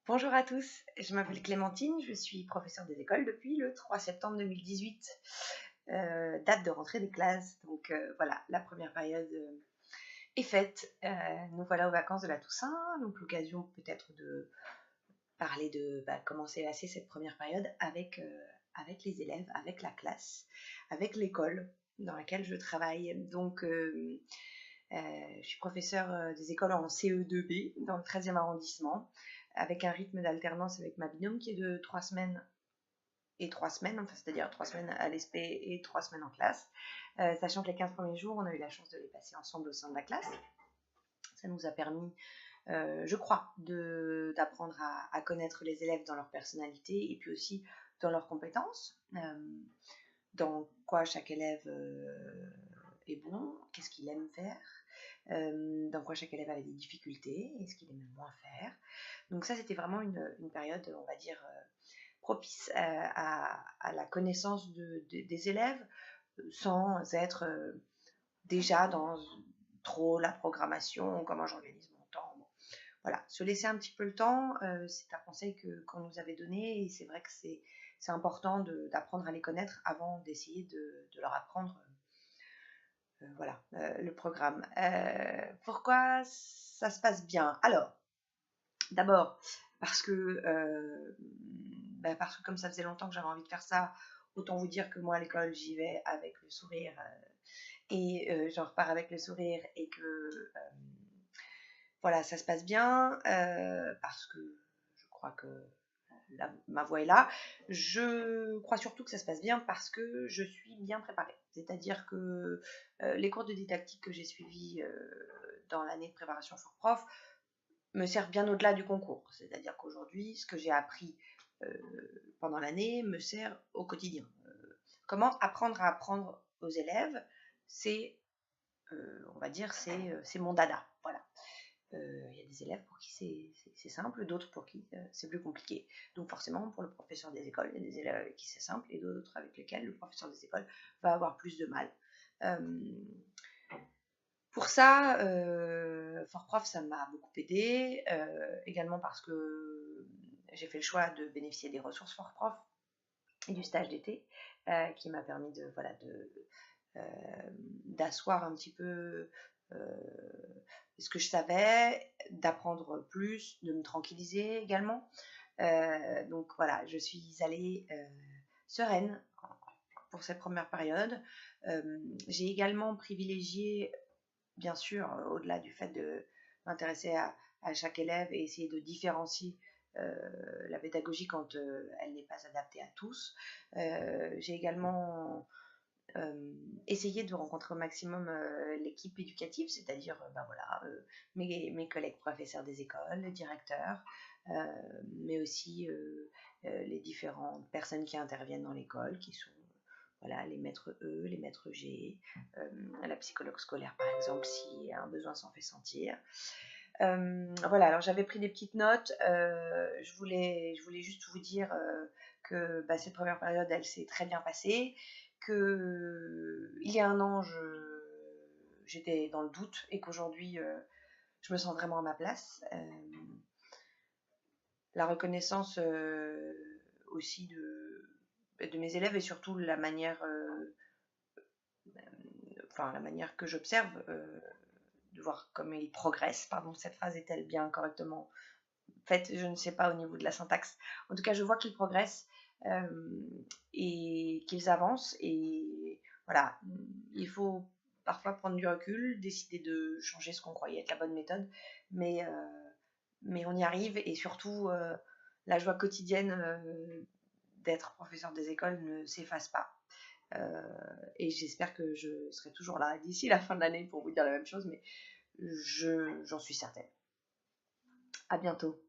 Bonjour à tous, je m'appelle Clémentine, je suis professeure des écoles depuis le 3 septembre 2018, date de rentrée des classes. Donc voilà, la première période est faite. Nous voilà aux vacances de la Toussaint, donc l'occasion peut-être de parler de comment s'est passée cette première période avec les élèves, avec la classe, avec l'école dans laquelle je travaille. Donc je suis professeure des écoles en CE2B dans le 13e arrondissement, avec un rythme d'alternance avec ma binôme qui est de 3 semaines et 3 semaines, enfin, c'est-à-dire 3 semaines à l'ESP et 3 semaines en classe. Sachant que les 15 premiers jours, on a eu la chance de les passer ensemble au sein de la classe. Ça nous a permis, je crois, d'apprendre à connaître les élèves dans leur personnalité et puis aussi dans leurs compétences, dans quoi chaque élève est bon, qu'est-ce qu'il aime faire, dans quoi chaque élève avait des difficultés et ce qu'il aimait moins faire. Donc ça, c'était vraiment une période, on va dire, propice à la connaissance des élèves, sans être déjà dans trop la programmation, comment j'organise mon temps. Bon, voilà, se laisser un petit peu le temps, c'est un conseil qu'on nous avait donné et c'est vrai que c'est important d'apprendre à les connaître avant d'essayer de leur apprendre voilà, le programme. Pourquoi ça se passe bien? Alors, d'abord, parce que comme ça faisait longtemps que j'avais envie de faire ça, autant vous dire que moi à l'école j'y vais avec le sourire et j'en repars avec le sourire et que voilà, ça se passe bien parce que je crois que ma voix est là. Je crois surtout que ça se passe bien parce que je suis bien préparée. C'est-à-dire que les cours de didactique que j'ai suivis dans l'année de préparation for prof me servent bien au-delà du concours. C'est-à-dire qu'aujourd'hui, ce que j'ai appris pendant l'année me sert au quotidien. Comment apprendre à apprendre aux élèves, c'est, on va dire, c'est mon dada. Voilà. Il y a des élèves pour qui c'est simple, d'autres pour qui c'est plus compliqué. Donc forcément, pour le professeur des écoles, il y a des élèves avec qui c'est simple et d'autres avec lesquels le professeur des écoles va avoir plus de mal. Pour ça, ForProf, ça m'a beaucoup aidé, également parce que j'ai fait le choix de bénéficier des ressources ForProf et du stage d'été, qui m'a permis d'asseoir un petit peu ce que je savais, d'apprendre plus, de me tranquilliser également. Donc voilà, je suis allée sereine pour cette première période. J'ai également privilégié, bien sûr, au-delà du fait de m'intéresser à chaque élève et essayer de différencier la pédagogie quand elle n'est pas adaptée à tous. J'ai également essayer de rencontrer au maximum l'équipe éducative, c'est-à-dire voilà, mes collègues professeurs des écoles, les directeurs, mais aussi les différentes personnes qui interviennent dans l'école, qui sont voilà, les maîtres E, les maîtres G, la psychologue scolaire par exemple, si un besoin s'en fait sentir. Voilà, alors j'avais pris des petites notes, je voulais juste vous dire que cette première période, elle s'est très bien passée, que il y a un an, j'étais dans le doute et qu'aujourd'hui, je me sens vraiment à ma place. La reconnaissance aussi de mes élèves et surtout la manière, la manière que j'observe, de voir comme ils progressent. Pardon, cette phrase est-elle bien correctement faite? Je ne sais pas au niveau de la syntaxe. En tout cas, je vois qu'ils progressent et qu'ils avancent. Et voilà, il faut parfois prendre du recul, décider de changer ce qu'on croyait être la bonne méthode, mais on y arrive. Et surtout, la joie quotidienne d'être professeur des écoles ne s'efface pas. Et j'espère que je serai toujours là d'ici la fin de l'année pour vous dire la même chose, mais j'en suis certaine. À bientôt.